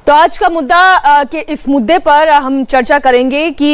तो आज का मुद्दा के इस मुद्दे पर हम चर्चा करेंगे कि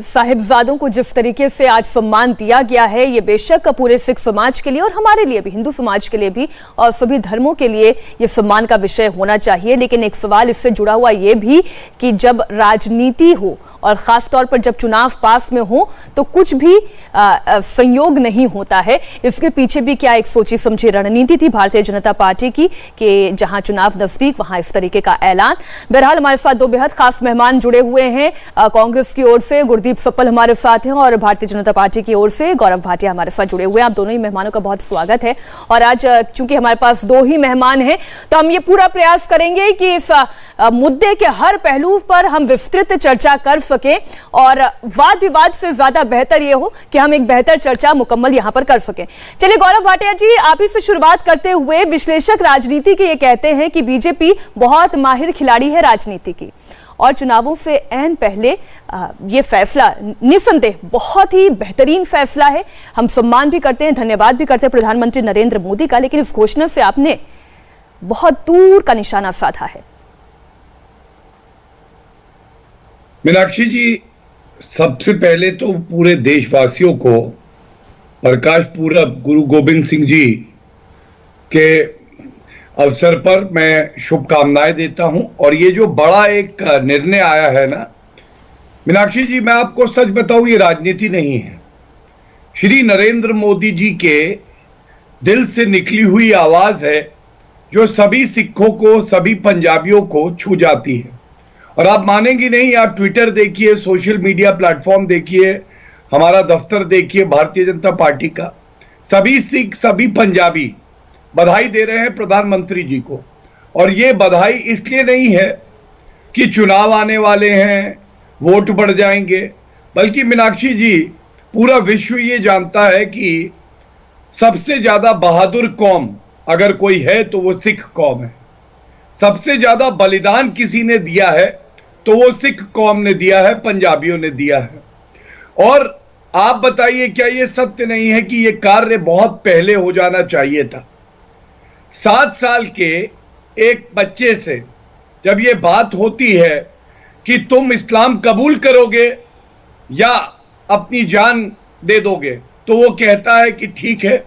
साहिबजादों को जिस तरीके से आज सम्मान दिया गया है, ये बेशक पूरे सिख समाज के लिए और हमारे लिए भी, हिंदू समाज के लिए भी और सभी धर्मों के लिए ये सम्मान का विषय होना चाहिए। लेकिन एक सवाल इससे जुड़ा हुआ ये भी कि जब राजनीति हो और खास तौर पर जब चुनाव पास में हो तो कुछ भी संयोग नहीं होता है। इसके पीछे भी क्या एक सोची समझी रणनीति थी भारतीय जनता पार्टी की कि जहां चुनाव नजदीक वहां इस तरीके का ऐलान। बहरहाल हमारे साथ दो बेहद खास मेहमान जुड़े हुए हैं। कांग्रेस की ओर से गुरदीप सप्पल हमारे साथ हैं और भारतीय जनता पार्टी की ओर से गौरव भाटिया हमारे साथ जुड़े हुए हैं। आप दोनों ही मेहमानों का बहुत स्वागत है। और आज चूंकि हमारे पास दो ही मेहमान हैं तो हम ये पूरा प्रयास करेंगे कि इस मुद्दे के हर पहलू पर हम विस्तृत चर्चा कर सकें और वाद विवाद से ज्यादा बेहतर ये हो कि हम एक बेहतर चर्चा मुकम्मल यहां पर कर सकें। चलिए गौरव भाटिया जी, आप ही से शुरुआत करते हुए, विश्लेषक राजनीति के ये कहते हैं कि बीजेपी बहुत माहिर खिलाड़ी है राजनीति की और चुनावों से ऐन पहले ये फैसला निस्संदेह बहुत ही बेहतरीन फैसला है। हम सम्मान भी करते हैं, धन्यवाद भी करते हैं प्रधानमंत्री नरेंद्र मोदी का, लेकिन इस घोषणा से आपने बहुत दूर का निशाना साधा है। मीनाक्षी जी, सबसे पहले तो पूरे देशवासियों को प्रकाश पूरब गुरु गोविंद सिंह जी के अवसर पर मैं शुभकामनाएं देता हूं। और ये जो बड़ा एक निर्णय आया है ना मीनाक्षी जी, मैं आपको सच बताऊं, ये राजनीति नहीं है। श्री नरेंद्र मोदी जी के दिल से निकली हुई आवाज है जो सभी सिखों को, सभी पंजाबियों को छू जाती है। और आप मानेंगी नहीं, आप ट्विटर देखिए, सोशल मीडिया प्लेटफॉर्म देखिए, हमारा दफ्तर देखिए भारतीय जनता पार्टी का, सभी सिख, सभी पंजाबी बधाई दे रहे हैं प्रधानमंत्री जी को। और ये बधाई इसलिए नहीं है कि चुनाव आने वाले हैं, वोट बढ़ जाएंगे, बल्कि मीनाक्षी जी, पूरा विश्व ये जानता है कि सबसे ज्यादा बहादुर कौम अगर कोई है तो वो सिख कौम है। सबसे ज्यादा बलिदान किसी ने दिया है तो वो सिख कौम ने दिया है, पंजाबियों ने दिया है। और आप बताइए, क्या ये सत्य नहीं है कि ये कार्य बहुत पहले हो जाना चाहिए था? 7 साल के एक बच्चे से जब ये बात होती है कि तुम इस्लाम कबूल करोगे या अपनी जान दे दोगे, तो वो कहता है कि ठीक है,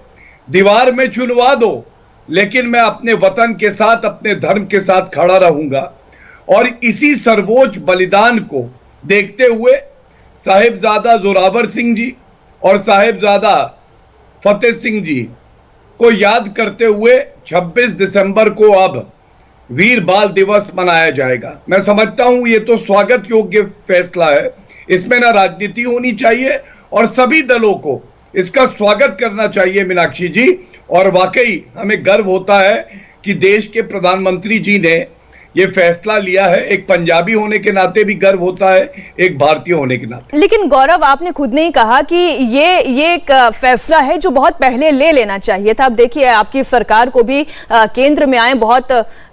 दीवार में चुनवा दो, लेकिन मैं अपने वतन के साथ, अपने धर्म के साथ खड़ा रहूंगा। और इसी सर्वोच्च बलिदान को देखते हुए साहिबजादा जोरावर सिंह जी और साहिबजादा फतेह सिंह जी को याद करते हुए 26 दिसंबर को अब वीर बाल दिवस मनाया जाएगा। मैं समझता हूं ये तो स्वागत योग्य फैसला है, इसमें ना राजनीति होनी चाहिए और सभी दलों को इसका स्वागत करना चाहिए मीनाक्षी जी। और वाकई हमें गर्व होता है कि देश के प्रधानमंत्री जी ने ये फैसला लिया है। एक पंजाबी होने के नाते भी गर्व होता है, एक भारतीय होने के नाते। लेकिन गौरव, आपने खुद ने ही कहा कि ये एक फैसला है जो बहुत पहले ले लेना चाहिए था। अब देखिए, आपकी सरकार को भी केंद्र में आए बहुत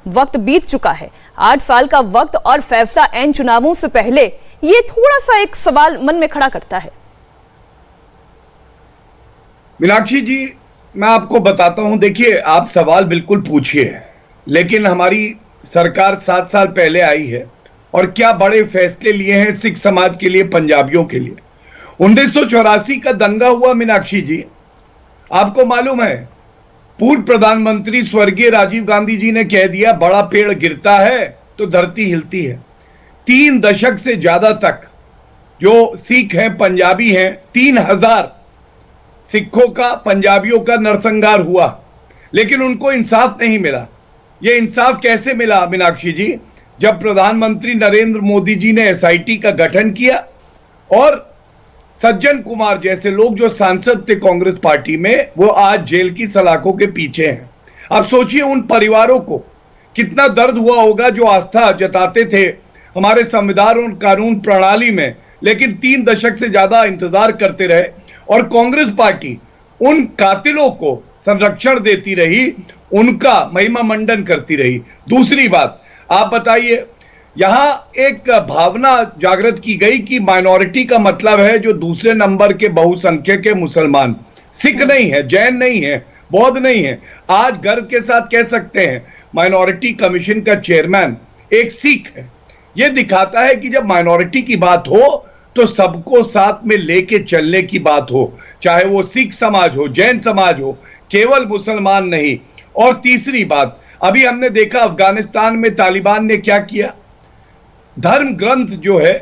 वक्त बीत चुका है, 8 साल का वक्त, और फैसला ऐन चुनावों से पहले, ये थोड़ा सा एक सवाल मन में खड़ा करता है। मीनाक्षी जी, मैं आपको बताता हूं, देखिए, आप सवाल बिल्कुल पूछिए, लेकिन हमारी सरकार 7 साल पहले आई है और क्या बड़े फैसले लिए हैं सिख समाज के लिए, पंजाबियों के लिए। 1984 का दंगा हुआ मीनाक्षी जी, आपको मालूम है, पूर्व प्रधानमंत्री स्वर्गीय राजीव गांधी जी ने कह दिया, बड़ा पेड़ गिरता है तो धरती हिलती है। 3 दशक से ज्यादा तक जो सिख हैं, पंजाबी हैं, 3000 सिखों का, पंजाबियों का नरसंहार हुआ, लेकिन उनको इंसाफ नहीं मिला। ये इंसाफ कैसे मिला मीनाक्षी जी? जब प्रधानमंत्री नरेंद्र मोदी जी ने एसआईटी का गठन किया और सज्जन कुमार जैसे लोग जो सांसद थे कांग्रेस पार्टी में, वो आज जेल की सलाखों के पीछे हैं। अब सोचिए उन परिवारों को कितना दर्द हुआ होगा जो आस्था जताते थे हमारे संविधान और कानून प्रणाली में, लेकिन 3 दशक से ज्यादा इंतजार करते रहे और कांग्रेस पार्टी उन कातिलों को संरक्षण देती रही, उनका महिमा मंडन करती रही। दूसरी बात, आप बताइए, यहां एक भावना जागृत की गई कि माइनॉरिटी का मतलब है जो दूसरे नंबर के बहुसंख्यक के मुसलमान, सिख नहीं है, जैन नहीं है, बौद्ध नहीं है। आज गर्व के साथ कह सकते हैं, माइनॉरिटी कमीशन का चेयरमैन एक सीख है। यह दिखाता है कि जब माइनॉरिटी की बात हो तो सबको साथ में लेके चलने की बात हो, चाहे वो सिख समाज हो, जैन समाज हो, केवल मुसलमान नहीं। और तीसरी बात, अभी हमने देखा अफगानिस्तान में तालिबान ने क्या किया। धर्म ग्रंथ जो है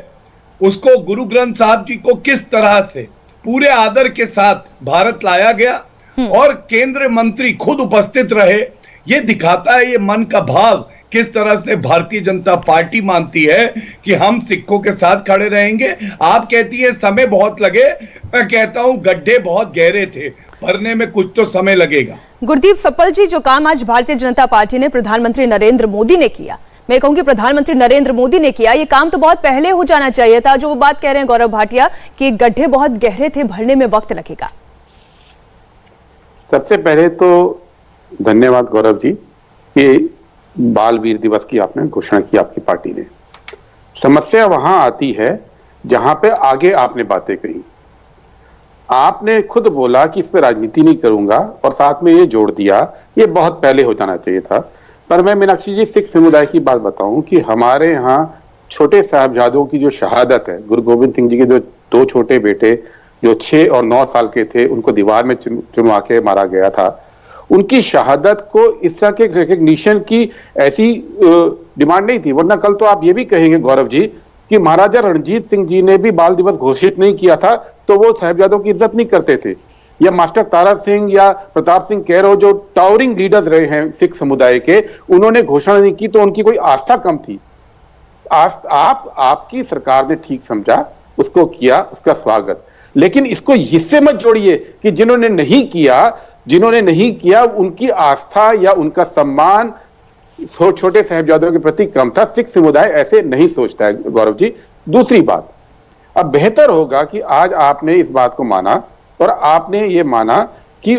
उसको, गुरु ग्रंथ साहब जी को किस तरह से पूरे आदर के साथ भारत लाया गया और केंद्र मंत्री खुद उपस्थित रहे। यह दिखाता है ये मन का भाव किस तरह से भारतीय जनता पार्टी मानती है कि हम सिखों के साथ खड़े रहेंगे। आप कहती है समय बहुत लगे, मैं कहता हूं गड्ढे बहुत गहरे थे, भरने में कुछ तो समय लगेगा। गुरदीप सप्पल जी, जो काम आज भारतीय जनता पार्टी ने प्रधानमंत्री नरेंद्र मोदी ने किया, मैं कहूंगी प्रधानमंत्री नरेंद्र मोदी ने किया, ये काम तो बहुत पहले हो जाना चाहिए था। जो वो बात कह रहे हैं गौरव भाटिया कि गड्ढे बहुत गहरे थे, भरने में वक्त लगेगा। सबसे पहले तो धन्यवाद गौरव जी कि बाल वीर दिवस की आपने घोषणा की आपकी पार्टी ने। समस्या वहां आती है जहां पे आगे आपने बातें कही। आपने खुद बोला कि इस पे राजनीति नहीं करूंगा और साथ में ये जोड़ दिया ये बहुत पहले हो जाना चाहिए था। पर मैं मीनाक्षी जी सिख समुदाय की बात बताऊं कि हमारे यहाँ छोटे साहिबजादों की जो शहादत है, गुरु गोविंद सिंह जी के जो 2 छोटे बेटे जो 6 और 9 साल के थे, उनको दीवार में चुनवा के मारा गया था, उनकी शहादत को इस तरह के रिकग्निशन की ऐसी डिमांड नहीं थी। वरना कल तो आप ये भी कहेंगे गौरव जी कि महाराजा रणजीत सिंह जी ने भी बाल दिवस घोषित नहीं किया था तो वो साहिबजादों की इज्जत नहीं करते थे, या मास्टर तारा सिंह या प्रताप सिंह कैरो जो टावरिंग लीडर्स रहे हैं सिख समुदाय के, उन्होंने घोषणा नहीं की तो उनकी कोई आस्था कम थी। आपकी सरकार ने ठीक समझा, उसको किया, उसका स्वागत। लेकिन इसको इससे मत जोड़िए कि जिन्होंने नहीं किया उनकी आस्था या उनका सम्मान छोटे साहिबजादों के प्रति कम था। सिख समुदाय ऐसे नहीं सोचता है गौरव जी। दूसरी बात, अब बेहतर होगा कि आज आपने इस बात को माना और आपने ये माना कि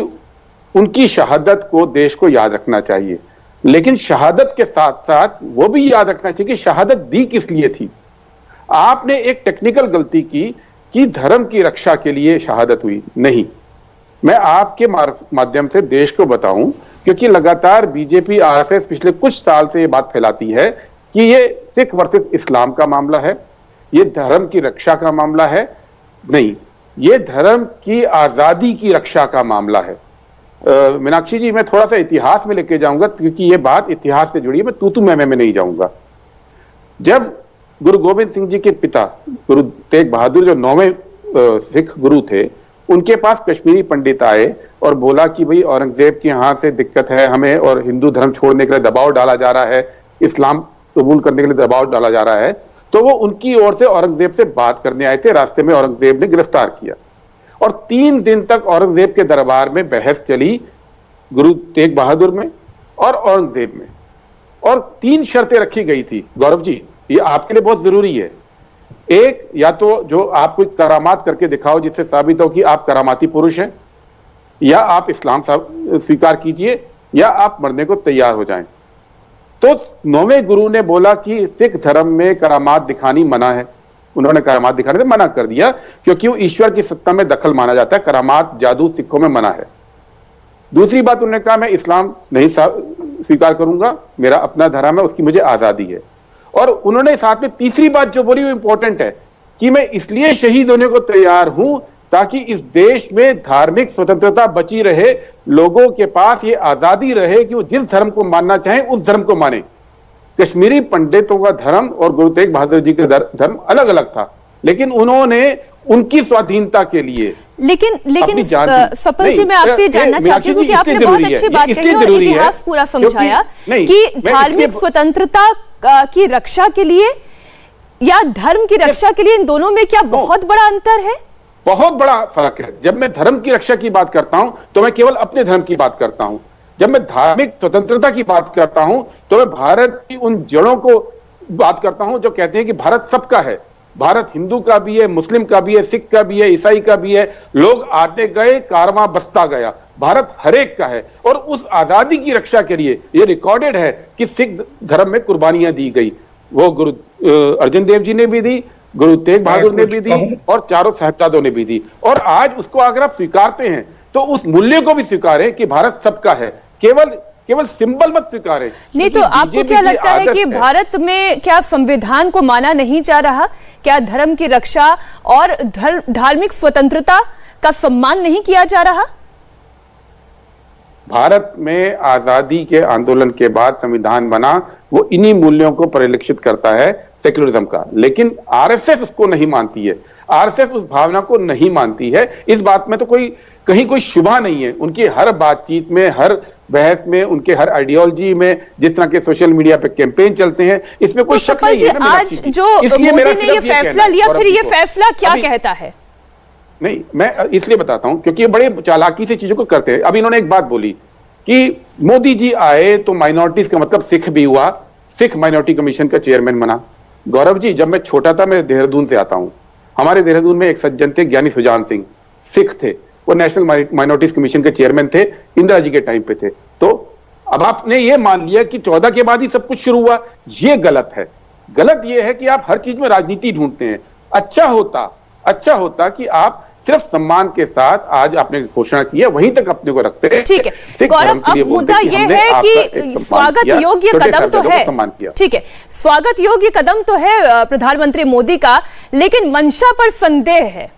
उनकी शहादत को देश को याद रखना चाहिए, लेकिन शहादत के साथ साथ वो भी याद रखना चाहिए कि शहादत दी किस लिए थी। आपने एक टेक्निकल गलती की कि धर्म की रक्षा के लिए शहादत हुई। नहीं, मैं आपके माध्यम से देश को बताऊं, क्योंकि लगातार बीजेपी आरएसएस पिछले कुछ साल से ये बात फैलाती है कि ये सिख वर्सेस इस्लाम का मामला है, ये धर्म की रक्षा का मामला है। नहीं, ये धर्म की आजादी की रक्षा का मामला है। मीनाक्षी जी, मैं थोड़ा सा इतिहास में लेके जाऊंगा क्योंकि ये बात इतिहास से जुड़ी है, मैं तू मैं नहीं जाऊंगा। जब गुरु गोविंद सिंह जी के पिता गुरु तेग बहादुर जो 9वें सिख गुरु थे, उनके पास कश्मीरी पंडित आए और बोला कि भाई औरंगजेब के यहाँ से दिक्कत है हमें और हिंदू धर्म छोड़ने के लिए दबाव डाला जा रहा है, इस्लाम कबूल करने के लिए दबाव डाला जा रहा है। तो वो उनकी ओर से औरंगजेब से बात करने आए थे। रास्ते में औरंगजेब ने गिरफ्तार किया और 3 दिन तक औरंगजेब के दरबार में बहस चली, गुरु तेग बहादुर में और औरंगजेब में, और 3 शर्तें रखी गई थी। गौरव जी, ये आपके लिए बहुत जरूरी है। एक, या तो जो आप कोई करामात करके दिखाओ जिससे साबित हो कि आप करामाती पुरुष हैं, या आप इस्लाम स्वीकार कीजिए, या आप मरने को तैयार हो जाएं। तो 9वें गुरु ने बोला कि सिख धर्म में करामात दिखानी मना है। उन्होंने करामात दिखाने से मना कर दिया क्योंकि वो ईश्वर की सत्ता में दखल माना जाता है। करामात, जादू सिखों में मना है। दूसरी बात, उन्होंने कहा मैं इस्लाम नहीं स्वीकार करूंगा, मेरा अपना धर्म है, उसकी मुझे आजादी है। और उन्होंने साथ में तीसरी बात जो बोली वो इंपॉर्टेंट है कि मैं इसलिए शहीद होने को तैयार हूं ताकि इस देश में धार्मिक स्वतंत्रता बची रहे, लोगों के पास ये आजादी रहे कि वो जिस धर्म को मानना चाहें उस धर्म को माने। कश्मीरी पंडितों का धर्म और गुरु तेग बहादुर जी का धर्म अलग अलग था, लेकिन उन्होंने उनकी स्वाधीनता के लिए लेकिन सपल जी, मैं आपसे जानना चाहती हूँ कि आपने बहुत अच्छी बात कही और इतिहास पूरा समझाया कि धार्मिक स्वतंत्रता की रक्षा के लिए या धर्म की रक्षा के लिए, इन दोनों में क्या बहुत बड़ा अंतर है? बहुत बड़ा फर्क है। जब मैं धर्म की रक्षा की बात करता हूं तो मैं केवल अपने धर्म की बात करता हूं। जब मैं धार्मिक स्वतंत्रता की बात करता हूं तो मैं भारत की उन जड़ों को बात करता हूं जो कहते हैं कि भारत सबका है। भारत हिंदू का भी है, मुस्लिम का भी है, सिख का भी है, ईसाई का भी है। लोग आते गए, कारवां बसता गया। भारत हरेक का है और उस आजादी की रक्षा के लिए ये रिकॉर्डेड है कि सिख धर्म में कुर्बानियां दी गई। वो गुरु अर्जन देव जी ने भी दी, गुरु तेग बहादुर ने भी दी और चारों साहिबजादों ने भी दी। और आज उसको अगर आप स्वीकारते हैं तो उस मूल्य को भी स्वीकारें कि भारत सबका है। केवल केवल सिंबल मत स्वीकारें। नहीं तो आपको बीजेपी क्या की लगता है आदत कि भारत में क्या संविधान को माना नहीं जा रहा? क्या धर्म की रक्षा और धार्मिक स्वतंत्रता का सम्मान नहीं किया जा रहा? भारत में आजादी के आंदोलन के बाद संविधान बना, वो इन्हीं मूल्यों को परिलक्षित करता है, सेक्युलरिज्म का। लेकिन आरएसएस उसको नहीं मानती है, आरएसएस उस भावना को नहीं मानती है। इस बात में तो कहीं कोई शुबा नहीं है। उनकी हर बातचीत में, हर बहस में, उनके हर आइडियोलॉजी में, जिस तरह के सोशल मीडिया पे कैंपेन चलते हैं, इसमें कोई शक नहीं है ना। आज जो मोदी ने ये फैसला लिया, फिर ये फैसला क्या कहता है? नहीं, मैं इसलिए बताता हूं क्योंकि ये बड़े चालाकी से चीजों को करते हैं। अब इन्होंने एक बात बोली कि मोदी जी आए तो माइनॉरिटीज का मतलब सिख भी हुआ, सिख माइनॉरिटी कमीशन का चेयरमैन बना। गौरव जी, जब मैं छोटा था, मैं देहरादून से आता हूं, हमारे देहरादून में एक सज्जन थे ज्ञानी सुजान सिंह, सिख थे, वो नेशनल माइनॉरिटीज कमीशन के चेयरमैन थे, इंदिरा जी के टाइम पे थे। तो अब आपने ये मान लिया कि 14 के बाद ही सब कुछ शुरू हुआ, ये गलत है। गलत ये है कि आप हर चीज में राजनीति ढूंढते हैं। अच्छा होता कि आप सिर्फ सम्मान के साथ, आज आपने घोषणा की है, वहीं तक अपने को रखते हैं। ठीक है गौरव, अब मुद्दा यह है कि स्वागत योग्य कदम तो है, ठीक है, स्वागत योग्य कदम तो है प्रधानमंत्री मोदी का, लेकिन मंशा पर संदेह है।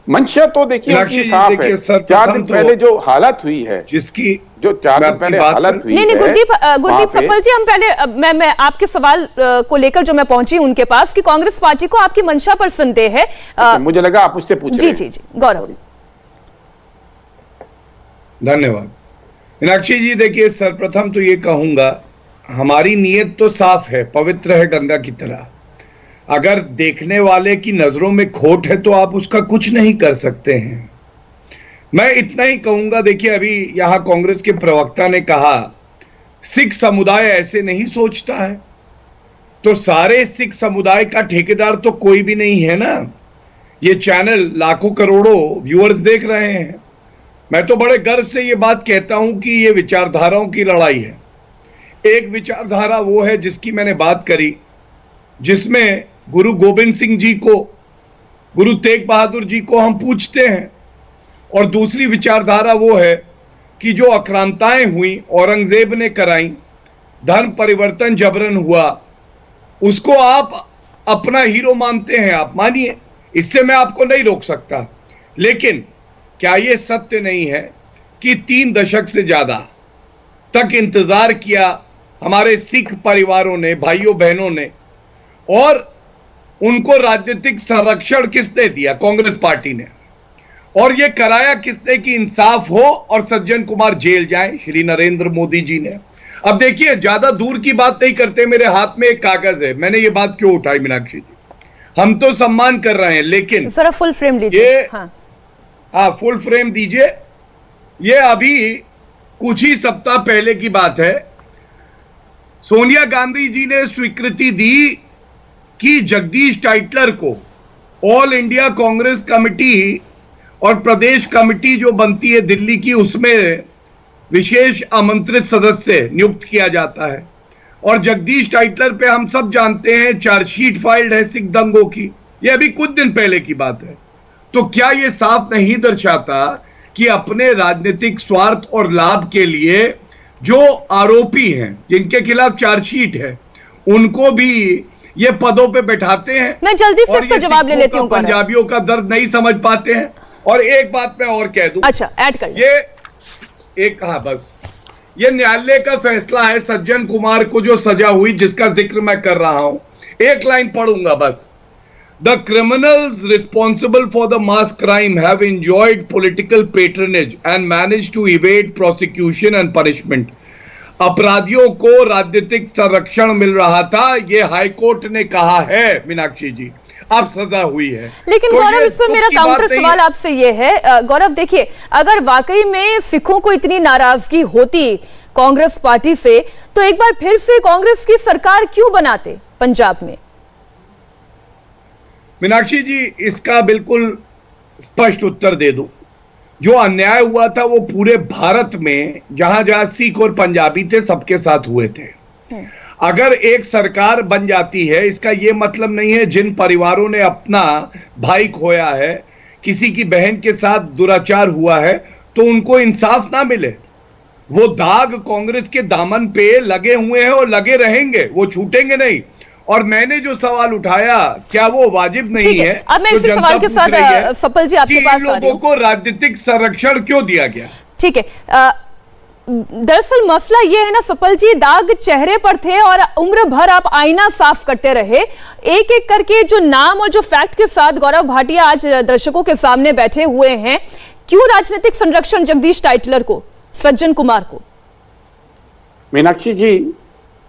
मंशा तो देखिए उनकी साफ है। 4 दिन पहले जो हालत हुई है, जिसकी जो 4 दिन पहले हालत हुई है। नहीं, गुरदीप सफल जी, हम पहले मैं आपके सवाल को लेकर जो मैं पहुंची उनके पास कि कांग्रेस पार्टी को आपकी मंशा पर संदेह है। मुझे लगा आप उससे पूछ रहे हैं। जी गौरव, धन्यवाद। मीनाक्षी जी, देखिए, सर्वप्रथम तो ये कहूंगा, हमारी नीयत तो साफ है, पवित्र है गंगा की तरह। अगर देखने वाले की नजरों में खोट है तो आप उसका कुछ नहीं कर सकते हैं। मैं इतना ही कहूंगा, देखिए, अभी यहां कांग्रेस के प्रवक्ता ने कहा सिख समुदाय ऐसे नहीं सोचता है, तो सारे सिख समुदाय का ठेकेदार तो कोई भी नहीं है ना। ये चैनल लाखों करोड़ों व्यूअर्स देख रहे हैं। मैं तो बड़े गर्व से ये बात कहता हूं कि ये विचारधाराओं की लड़ाई है। एक विचारधारा वो है जिसकी मैंने बात करी, जिसमें गुरु गोविंद सिंह जी को, गुरु तेग बहादुर जी को हम पूछते हैं, और दूसरी विचारधारा वो है कि जो आक्रांताएं हुई, औरंगजेब ने कराई, धर्म परिवर्तन जबरन हुआ, उसको आप अपना हीरो मानते हैं। आप मानिए, इससे मैं आपको नहीं रोक सकता। लेकिन क्या यह सत्य नहीं है कि 3 दशक से ज्यादा तक इंतजार किया हमारे सिख परिवारों ने, भाइयों बहनों ने, और उनको राजनीतिक संरक्षण किसने दिया? कांग्रेस पार्टी ने। और यह कराया किसने कि इंसाफ हो और सज्जन कुमार जेल जाएं? श्री नरेंद्र मोदी जी ने। अब देखिए, ज्यादा दूर की बात नहीं करते, मेरे हाथ में एक कागज है। मैंने ये बात क्यों उठाई मीनाक्षी जी? हम तो सम्मान कर रहे हैं, लेकिन जरा फुल फ्रेम लीजिए। हाँ, फुल फ्रेम दीजिए। ये अभी कुछ ही सप्ताह पहले की बात है। सोनिया गांधी जी ने स्वीकृति दी कि जगदीश टाइटलर को ऑल इंडिया कांग्रेस कमेटी और प्रदेश कमेटी जो बनती है दिल्ली की, उसमें विशेष आमंत्रित सदस्य नियुक्त किया जाता है। और जगदीश टाइटलर पे हम सब जानते हैं चार्जशीट फाइल्ड है सिख दंगों की। यह अभी कुछ दिन पहले की बात है। तो क्या यह साफ नहीं दर्शाता कि अपने राजनीतिक स्वार्थ और लाभ के लिए जो आरोपी हैं, जिनके खिलाफ चार्जशीट है, उनको भी ये पदों पे बैठाते हैं? मैं जल्दी से इसका जवाब ले लेती हूं। पंजाबियों का दर्द नहीं समझ पाते हैं। और एक बात मैं और कह दूं, अच्छा ऐड कर, ये एक कहा बस, ये न्यायालय का फैसला है सज्जन कुमार को जो सजा हुई, जिसका जिक्र मैं कर रहा हूं। एक लाइन पढ़ूंगा बस। The criminals responsible for the mass crime have enjoyed political patronage and manage to evade prosecution and punishment. अपराधियों को राजनीतिक संरक्षण मिल रहा था, ये हाईकोर्ट ने कहा है मीनाक्षी जी। अब सजा हुई है। लेकिन तो गौरव, इसमें मेरा काउंटर सवाल आपसे ये है, गौरव देखिए, अगर वाकई में सिखों को इतनी नाराजगी होती कांग्रेस पार्टी से, तो एक बार फिर से कांग्रेस की सरकार क्यों बनाते पंजाब में? मीनाक्षी जी, इसका बिल्कुल स्पष्ट उत्तर दे दूं। जो अन्याय हुआ था वो पूरे भारत में जहां जहां सिख और पंजाबी थे सबके साथ हुए थे। अगर एक सरकार बन जाती है, इसका यह मतलब नहीं है जिन परिवारों ने अपना भाई खोया है, किसी की बहन के साथ दुराचार हुआ है, तो उनको इंसाफ ना मिले। वो दाग कांग्रेस के दामन पे लगे हुए हैं और लगे रहेंगे, वो छूटेंगे नहीं। और मैंने जो सवाल उठाया, क्या वो वाजिब नहीं ठीक है? अब मैं तो इसी जनता सवाल के पूछ साथ रही है सफल जी आपके कि पास इन आ रही लोगों हूं। को राजनीतिक संरक्षण क्यों दिया गया? ठीक है, दरअसल मसला ये है ना सफल जी, दाग चेहरे पर थे और उम्र भर आप आईना साफ करते रहे। एक एक करके जो नाम और जो फैक्ट के साथ गौरव भाटिया आज दर्शकों के सामने बैठे हुए हैं, क्यों राजनीतिक संरक्षण जगदीश टाइटलर को, सज्जन कुमार को? मीनाक्षी जी,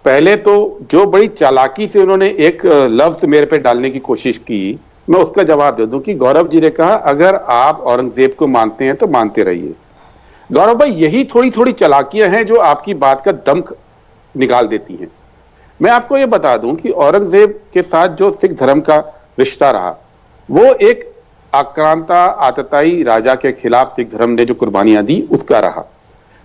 पहले तो जो बड़ी चालाकी से उन्होंने एक लफ्ज मेरे पे डालने की कोशिश की, मैं उसका जवाब दे दूं कि गौरव जी ने कहा अगर आप औरंगजेब को मानते हैं तो मानते रहिए। गौरव भाई, यही थोड़ी थोड़ी चालाकियां हैं जो आपकी बात का दम निकाल देती हैं। मैं आपको यह बता दूं कि औरंगजेब के साथ जो सिख धर्म का रिश्ता रहा, वो एक आक्रांता आतताई राजा के खिलाफ सिख धर्म ने जो कुर्बानियां दी उसका रहा।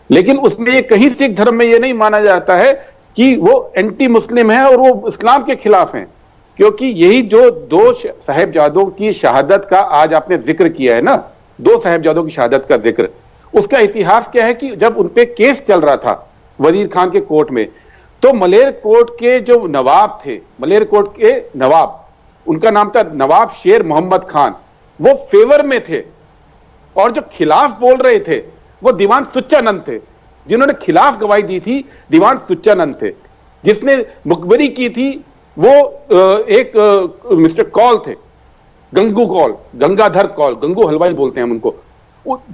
लेकिन उसमें कहीं सिख धर्म में यह नहीं माना जाता है कि वो एंटी मुस्लिम है और वो इस्लाम के खिलाफ हैं, क्योंकि यही जो दो साहिबजादों की शहादत का आज आपने जिक्र किया है ना, दो साहिबजादों की शहादत का जिक्र, उसका इतिहास क्या है कि जब उनपे केस चल रहा था वजीर खान के कोर्ट में, तो मलेर कोर्ट के जो नवाब थे, मलेर कोर्ट के नवाब, उनका नाम था नवाब शेर मोहम्मद खान, वो फेवर में थे और जो खिलाफ बोल रहे थे वो दीवान सुच्चानंद थे। जिन्होंने खिलाफ गवाही दी थी दीवान सुच्चानंद थे। जिसने मुखबरी की थी वो एक मिस्टर कौल थे, गंगू कौल, गंगाधर कौल, गंगू हलवाई बोलते हैं हम उनको।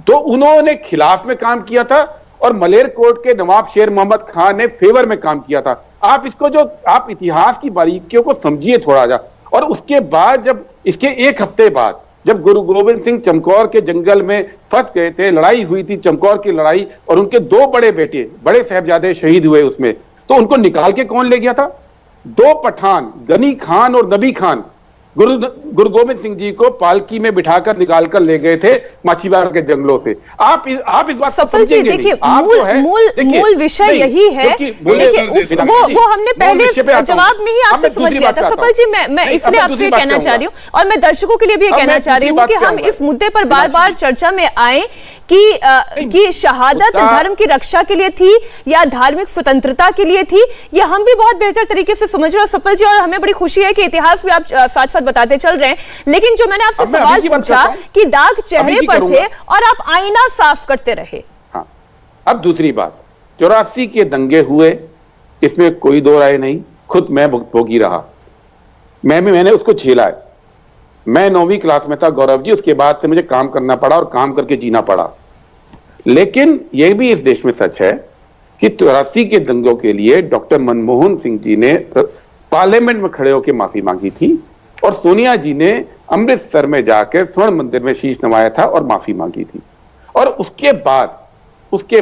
तो उन्होंने खिलाफ में काम किया था और मलेर कोर्ट के नवाब शेर मोहम्मद खान ने फेवर में काम किया था। आप इसको जो आप इतिहास की बारीकियों को समझिए थोड़ा जा। और उसके बाद जब इसके एक हफ्ते बाद जब गुरु गोविंद सिंह चमकौर के जंगल में फंस गए थे, लड़ाई हुई थी चमकौर की लड़ाई, और उनके दो बड़े बेटे, बड़े साहबजादे शहीद हुए उसमें, तो उनको निकाल के कौन ले गया था? दो पठान, गनी खान और नबी खान, गुरु गोविंद सिंह जी को पालकी में बिठाकर निकालकर ले गए थे माछीवाड़ के जंगलों से। आप इस बात को सफल जी देखिए, मूल विषय यही है। देखिए वो हमने पहले जवाब में ही आपसे समझ लिया था सफल जी। मैं इसलिए आपसे कहना चाह रही हूँ और मैं दर्शकों के लिए भी कहना चाह रही हूँ कि हम इस मुद्दे पर बार बार चर्चा में आए कि शहादत धर्म की रक्षा के लिए थी या धार्मिक स्वतंत्रता के लिए थी, ये हम भी बहुत बेहतर तरीके से समझ रहे हैं सफल जी, और हमें बड़ी खुशी है कि इतिहास भी आप साथ साथ बताते चल रहे हैं। लेकिन जो मैंने आपसे सवाल पूछा कि दाग चेहरे पर थे और आप आईना साफ करते रहे। हाँ, अब दूसरी बात, 84 के दंगे हुए, इसमें कोई दो राय नहीं, खुद मैं भुगतभोगी रहा, मैंने उसको झेला है। मैं 9वीं क्लास में था गौरव जी, उसके बाद से मुझे काम करना पड़ा और काम करके जीना पड़ा। लेकिन यह भी इस देश में सच है कि 83 के दंगों के लिए डॉक्टर मनमोहन सिंह जी ने पार्लियामेंट में खड़े होकर माफी मांगी थी और सोनिया जी ने अमृतसर में जाकर स्वर्ण मंदिर में शीश नवाया था और माफी मांगी थी। और उसके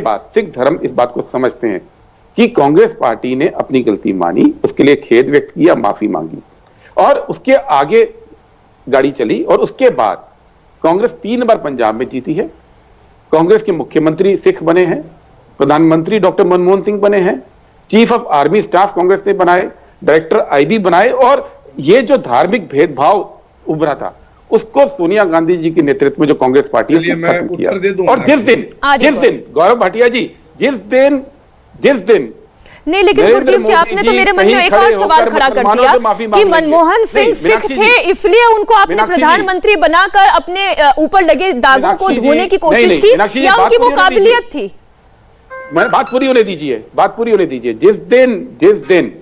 बाद सिख धर्म इस बात को समझते हैं कि कांग्रेस पार्टी ने अपनी गलती मानी, उसके लिए खेद व्यक्त किया, माफी मांगी और उसके आगे गाड़ी चली। और उसके बाद कांग्रेस 3 बार पंजाब में जीती है, कांग्रेस के मुख्यमंत्री सिख बने हैं, प्रधानमंत्री डॉक्टर मनमोहन सिंह बने हैं, chief of army staff Congress ने बनाए, डायरेक्टर आईबी बनाए, और ये जो धार्मिक भेदभाव उभरा था उसको सोनिया गांधी जी के नेतृत्व में जो कांग्रेस पार्टी है खत्म किया। और जिस दिन गौरव भाटिया जी, जिस दिन नहीं, लेकिन गुरदीप जी आपने तो मेरे मन में एक और सवाल खड़ा कर दिया कि मनमोहन सिंह सिख थे इसलिए उनको आपने प्रधानमंत्री बनाकर अपने ऊपर लगे दागों को धोने की कोशिश की, या उनकी वो काबिलियत थी? बात पूरी होने दीजिए। जिस दिन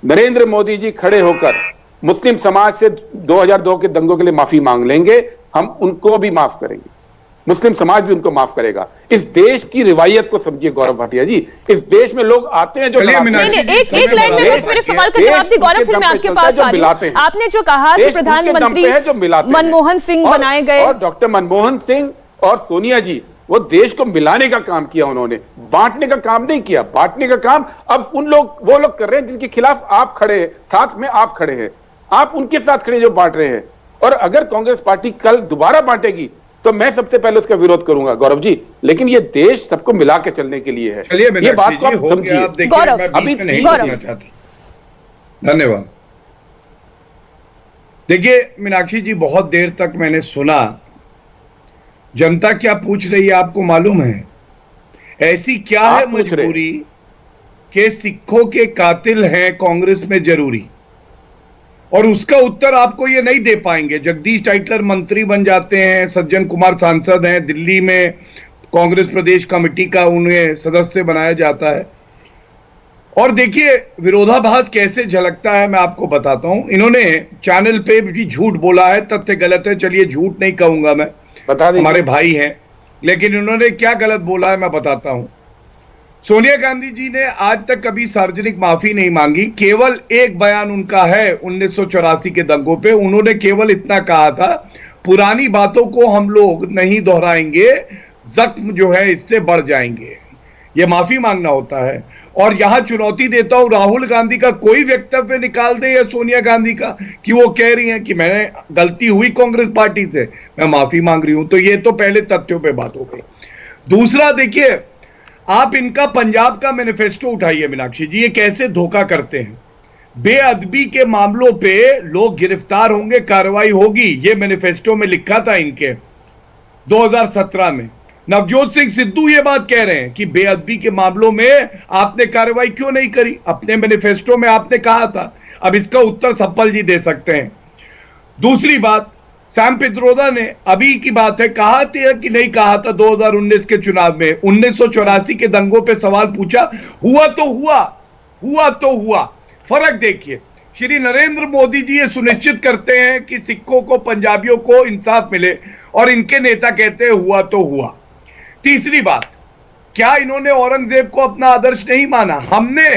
नरेंद्र मोदी जी खड़े होकर मुस्लिम समाज से 2002 के दंगों के लिए माफी मांग लेंगे, हम उनको भी माफ करेंगे, मुस्लिम समाज भी उनको माफ करेगा। इस देश की रिवायत को समझिए गौरव भाटिया जी, इस देश में लोग आते हैं जो एक लाइन में बस मेरे सवाल का जवाब दी गौरव, फिर मैं आपके पास आ रही हूं। आपने जो कहा कि प्रधानमंत्री मनमोहन सिंह बनाए गए और डॉक्टर मनमोहन सिंह और सोनिया जी, वो देश को मिलाने का काम किया, उन्होंने बांटने का काम नहीं किया। बांटने का काम अब वो लोग कर रहे हैं जिनके खिलाफ आप खड़े हैं, साथ में आप खड़े हैं, आप उनके साथ खड़े जो बांट रहे हैं। और अगर कांग्रेस पार्टी कल दोबारा बांटेगी तो मैं सबसे पहले उसका विरोध करूंगा गौरव जी, लेकिन ये देश सबको मिला के चलने के लिए है। ये बात को आप समझिए। अभी नहीं बोलना चाहती। धन्यवाद। देखिए मीनाक्षी जी, बहुत देर तक मैंने सुना, जनता क्या पूछ रही है आपको मालूम है? ऐसी क्या है आप पूछ रहे हैं। मजबूरी कि सिखों के कातिल हैं कांग्रेस में जरूरी? और उसका उत्तर आपको ये नहीं दे पाएंगे। जगदीश टाइटलर मंत्री बन जाते हैं, सज्जन कुमार सांसद हैं, दिल्ली में कांग्रेस प्रदेश कमेटी का उन्हें सदस्य बनाया जाता है। और देखिए विरोधाभास कैसे झलकता है, मैं आपको बताता हूं। इन्होंने चैनल पे भी झूठ बोला है, तथ्य गलत है, चलिए झूठ नहीं कहूंगा मैं, बता दीजिए। हमारे भाई हैं, लेकिन इन्होंने क्या गलत बोला है मैं बताता हूं। सोनिया गांधी जी ने आज तक कभी सार्वजनिक माफी नहीं मांगी। केवल एक बयान उनका है 1984 के दंगों पे। उन्होंने केवल इतना कहा था, पुरानी बातों को हम लोग नहीं दोहराएंगे, जख्म जो है इससे बढ़ जाएंगे। यह माफी मांगना होता है। और यहां चुनौती देता हूं, राहुल गांधी का कोई वक्तव्य निकाल दे या सोनिया गांधी का कि वो कह रही हैं कि मैंने गलती हुई कांग्रेस पार्टी से, मैं माफी मांग रही हूं। तो ये तो पहले तथ्यों पे बात हो गई। दूसरा देखिए, आप इनका पंजाब का मैनिफेस्टो उठाइए मीनाक्षी जी, ये कैसे धोखा करते हैं। बेअदबी के मामलों पे लोग गिरफ्तार होंगे, कार्रवाई होगी, ये मैनिफेस्टो में लिखा था इनके 2017 में। नवजोत सिंह सिद्धू ये बात कह रहे हैं कि बेअदबी के मामलों में आपने कार्रवाई क्यों नहीं करी, अपने मैनिफेस्टो में आपने कहा था। अब इसका उत्तर सप्पल जी दे सकते हैं। दूसरी बात, सैम पित्रोदा ने अभी की बात है, कहा था कि नहीं कहा था 2019 के चुनाव में, 1984 के दंगों पे सवाल पूछा, हुआ तो हुआ, हुआ तो हुआ। फर्क देखिए, श्री नरेंद्र मोदी जी ये सुनिश्चित करते हैं कि सिखों को, पंजाबियों को इंसाफ मिले, और इनके नेता कहते हैं हुआ तो हुआ। तीसरी बात, क्या इन्होंने औरंगजेब को अपना आदर्श नहीं माना? हमने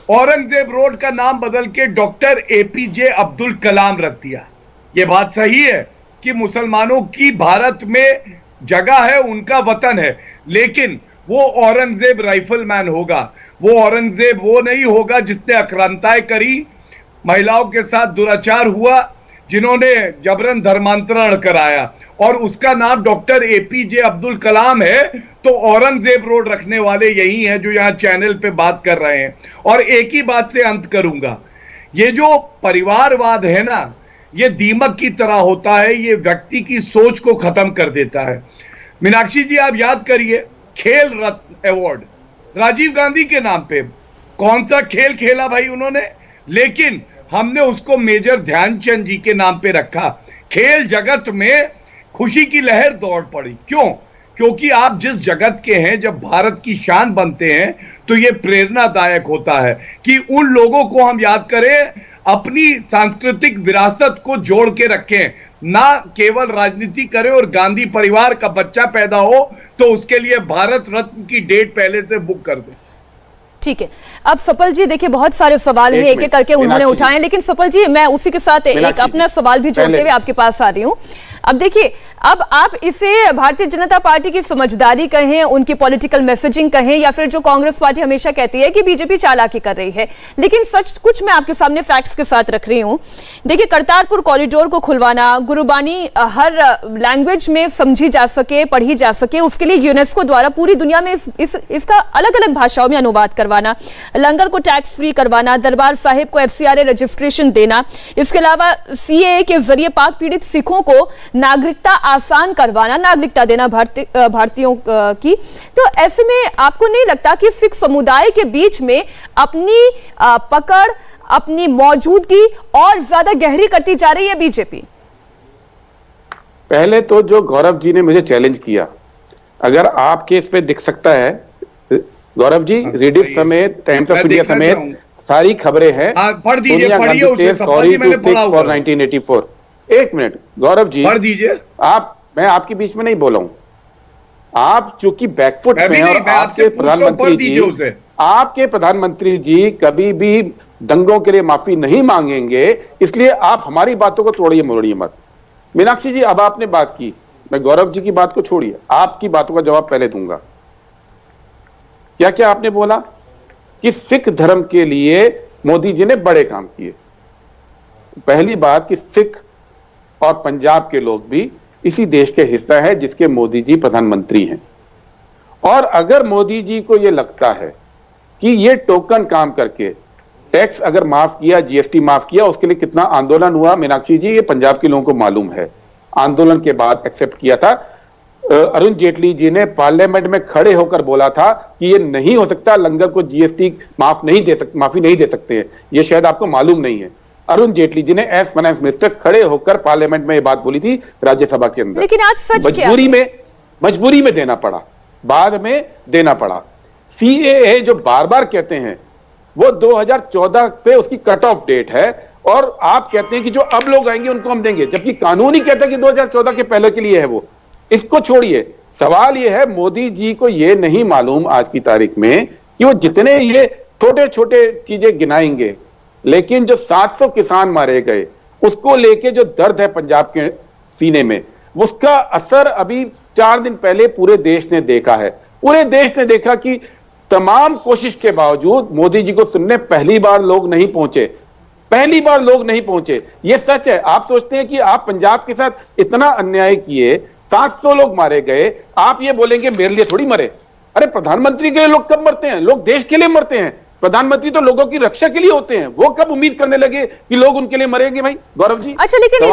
औरंगजेब रोड का नाम बदल के डॉक्टर एपीजे अब्दुल कलाम रख दिया। यह बात सही है कि मुसलमानों की भारत में जगह है, उनका वतन है, लेकिन वो औरंगजेब राइफलमैन होगा। वो औरंगजेब वो नहीं होगा जिसने आक्रांताएं करी, महिलाओं के साथ दुराचार हुआ, जिन्होंने जबरन धर्मांतरण कराया, और उसका नाम डॉक्टर एपीजे अब्दुल कलाम है। तो औरंगजेब रोड रखने वाले यही हैं जो यहां चैनल पे बात कर रहे हैं। और एक ही बात से अंत करूंगा, ये जो परिवारवाद है ना, ये दीमक की तरह होता है, ये व्यक्ति की सोच को खत्म कर देता है। मीनाक्षी जी आप याद करिए, खेल रत्न अवार्ड राजीव गांधी के नाम पे, कौन सा खेल खेला भाई उन्होंने, लेकिन हमने उसको मेजर ध्यानचंद जी के नाम पे रखा। खेल जगत में खुशी की लहर दौड़ पड़ी। क्यों? क्योंकि आप जिस जगत के हैं, जब भारत की शान बनते हैं, तो यह प्रेरणादायक होता है कि उन लोगों को हम याद करें, अपनी सांस्कृतिक विरासत को जोड़ के रखें, ना केवल राजनीति करें। और गांधी परिवार का बच्चा पैदा हो तो उसके लिए भारत रत्न की डेट पहले से बुक कर दें। ठीक है, अब सपल जी देखिए बहुत सारे सवाल हैं, एक एक करके उन्होंने उठाए, लेकिन सपल जी मैं उसी के साथ एक अपना सवाल भी जोड़ते हुए आपके पास आ रही हूं। अब देखिए, अब आप इसे भारतीय जनता पार्टी की समझदारी कहें, उनकी पॉलिटिकल मैसेजिंग कहें, या फिर जो कांग्रेस पार्टी हमेशा कहती है कि बीजेपी चालाकी कर रही है, लेकिन सच कुछ मैं आपके सामने फैक्ट्स के साथ रख रही हूं। देखिए, करतारपुर कॉरिडोर को खुलवाना, गुरबानी हर लैंग्वेज में समझी जा सके, पढ़ी जा सके, उसके लिए यूनेस्को द्वारा पूरी दुनिया में इसका अलग अलग भाषाओं में अनुवाद करवाना, लंगर को टैक्स फ्री करवाना, दरबार साहिब को FCRA रजिस्ट्रेशन देना, इसके अलावा CAA के जरिए पाक पीड़ित सिखों को नागरिकता आसान करवाना, नागरिकता देना भारतीयों की। तो ऐसे में आपको नहीं लगता कि सिख समुदाय के बीच में अपनी पकड़, अपनी मौजूदगी और ज्यादा गहरी करती जा रही है बीजेपी? पहले तो जो गौरव जी ने मुझे चैलेंज किया, अगर आपके इस पे दिख सकता है गौरव जी, रीडिट समेत, टाइम्स ऑफ इंडिया समेत सारी खबरें हैं। पढ़ दीजिए, पढ़िए उसे, सॉरी टू सिख फॉर 1984। एक मिनट गौरव जी, पढ़ दीजिए। मैं आपके बीच में नहीं बोला हूं, आप चूंकि बैकफुट में हैं, और आपके प्रधानमंत्री जी कभी भी दंगों के लिए माफी नहीं मांगेंगे, इसलिए आप हमारी बातों को तोड़िए मोड़िए मत। मीनाक्षी जी, अब आपने बात की, मैं गौरव जी की बात को छोड़िए, आपकी बातों का जवाब पहले दूंगा। क्या क्या आपने बोला कि सिख धर्म के लिए मोदी जी ने बड़े काम किए। पहली बात कि सिख और पंजाब के लोग भी इसी देश के हिस्सा है जिसके मोदी जी प्रधानमंत्री हैं। और अगर मोदी जी को यह लगता है कि ये टोकन काम करके टैक्स अगर माफ किया, GST माफ किया, उसके लिए कितना आंदोलन हुआ मीनाक्षी जी, ये पंजाब के लोगों को मालूम है। आंदोलन के बाद एक्सेप्ट किया था। अरुण जेटली जी ने पार्लियामेंट में खड़े होकर बोला था कि ये नहीं हो सकता, लंगर को जीएसटी माफी नहीं दे सकते हैं। ये शायद आपको मालूम नहीं है। अरुण जेटली जी ने एज फाइनेंस मिनिस्टर खड़े होकर पार्लियामेंट में ये बात बोली थी राज्यसभा के अंदर। लेकिन आज सच क्या मजबूरी में देना पड़ा, बाद में देना पड़ा। सीएए जो बार बार कहते हैं वो 2014 पे उसकी कट ऑफ डेट है, और आप कहते हैं कि जो अब लोग आएंगे उनको हम देंगे, जबकि कानून ही कहता है कि 2014 के पहले के लिए है वो। इसको छोड़िए, सवाल ये है मोदी जी को ये नहीं मालूम आज की तारीख में कि वो जितने ये छोटे छोटे चीजें गिनाएंगे, लेकिन जो 700 किसान मारे गए उसको लेके जो दर्द है पंजाब के सीने में, उसका असर अभी 4 दिन पहले पूरे देश ने देखा है। पूरे देश ने देखा कि तमाम कोशिश के बावजूद मोदी जी को सुनने पहली बार लोग नहीं पहुंचे। यह सच है। आप सोचते हैं कि आप पंजाब के साथ इतना अन्याय किए, 700 लोग मारे गए, आप ये बोलेंगे मेरे लिए थोड़ी मरे। अरे प्रधानमंत्री के लिए लोग कब मरते हैं? लोग देश के लिए मरते हैं। प्रधानमंत्री तो लोगों की रक्षा के लिए होते हैं। वो कब उम्मीद करने लगे कि लोग उनके लिए मरेंगे? भाई गौरव जी, अच्छा, लेकिन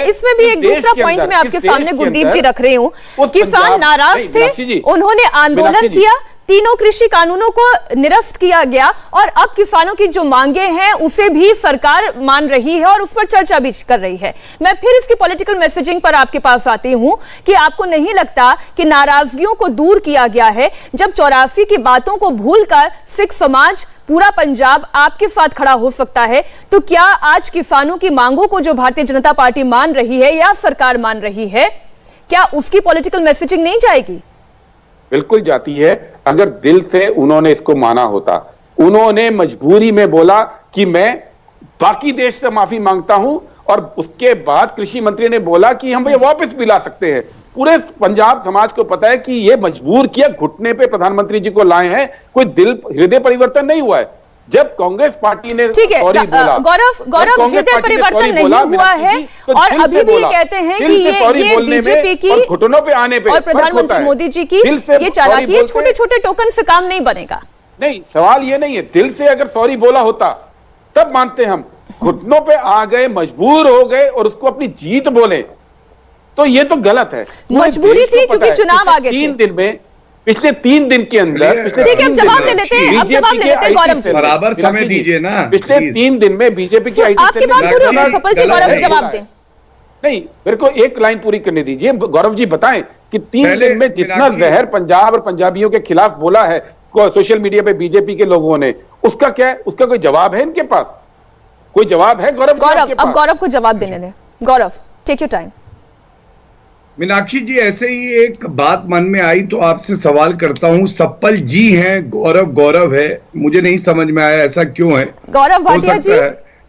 इसमें भी एक दूसरा पॉइंट मैं आपके सामने गुरदीप जी रख रही हूँ। किसान नाराज थे, उन्होंने आंदोलन किया, तीनों कृषि कानूनों को निरस्त किया गया, और अब किसानों की जो मांगे हैं उसे भी सरकार मान रही है और उस पर चर्चा भी कर रही है। मैं फिर इसकी पॉलिटिकल मैसेजिंग पर आपके पास आती हूं कि आपको नहीं लगता कि नाराजगियों को दूर किया गया है? जब 84 की बातों को भूलकर सिख समाज, पूरा पंजाब आपके साथ खड़ा हो सकता है, तो क्या आज किसानों की मांगों को जो भारतीय जनता पार्टी मान रही है या सरकार मान रही है, क्या उसकी पॉलिटिकल मैसेजिंग नहीं जाएगी? बिल्कुल जाती है। अगर दिल से उन्होंने इसको माना होता, उन्होंने मजबूरी में बोला कि मैं बाकी देश से माफी मांगता हूं, और उसके बाद कृषि मंत्री ने बोला कि हम ये वापस भी ला सकते हैं। पूरे पंजाब समाज को पता है कि ये मजबूर किया, घुटने पे प्रधानमंत्री जी को लाए हैं, कोई हृदय परिवर्तन नहीं हुआ है। जब कांग्रेस पार्टी ने सॉरी बोला, गौरव हृदय परिवर्तन नहीं हुआ है, और अभी भी ये कहते हैं कि ये बीजेपी की और घुटनों पे आने पे और प्रधानमंत्री मोदी जी की ये चालाकी है, छोटे छोटे टोकन से काम नहीं बनेगा। नहीं, सवाल ये नहीं है। दिल से अगर सॉरी बोला होता तब मानते हम। घुटनों पे आ गए, मजबूर हो गए और उसको अपनी जीत बोले, तो ये तो गलत है। मजबूरी थी क्योंकि चुनाव आ गए थे। पिछले 3 दिन के अंदर, ठीक है, जवाब ले लेते हैं, अब जवाब ले लेते हैं गौरव जी, बराबर समय दीजिए ना। पिछले 3 दिन में बीजेपी की आपकी बात पूरी हो गई, सफल जी, गौरव जवाब दें। नहीं, मेरे को एक लाइन पूरी करने दीजिए। गौरव जी बताएं कि 3 दिन में जितना जहर पंजाब और पंजाबियों के खिलाफ बोला है सोशल मीडिया पे बीजेपी के लोगों ने, उसका क्या है? उसका कोई जवाब है इनके पास? कोई जवाब है गौरव? अब गौरव को जवाब देने दें। गौरव, टेक योर टाइम। मीनाक्षी जी, ऐसे ही एक बात मन में आई तो आपसे सवाल करता हूं। सप्पल जी हैं, गौरव है, मुझे नहीं समझ में आया ऐसा क्यों है। गौरव भाटिया जी,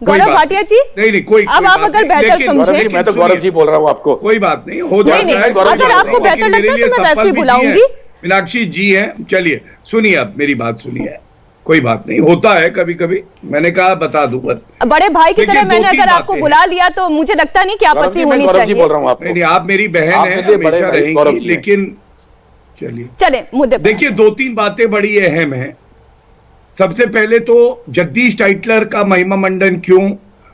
गौरव भाटिया जी, नहीं कोई अब आप अगर बेहतर समझे, मैं तो गौरव जी बोल रहा हूं आपको। कोई बात नहीं, हो जाता है। अगर आपको बेहतर लगता है तो मैं वैसे ही बुलाऊंगी। मीनाक्षी जी हैं, चलिए सुनिए, अब मेरी बात सुनिए। कोई बात नहीं, होता है कभी कभी, मैंने कहा बता दूं बस। बड़े भाई की तरह मैंने अगर आपको बुला लिया तो मुझे लगता नहीं कि आपत्ति होनी चाहिए। बोल रहा हूं आपको। नहीं, आप मेरी बहन हैं, हमेशा रहेंगी, लेकिन चलिए मुद्दे। देखिए, 2-3 बातें बड़ी अहम हैं। सबसे पहले तो जगदीश टाइटलर का महिमा मंडन क्यों,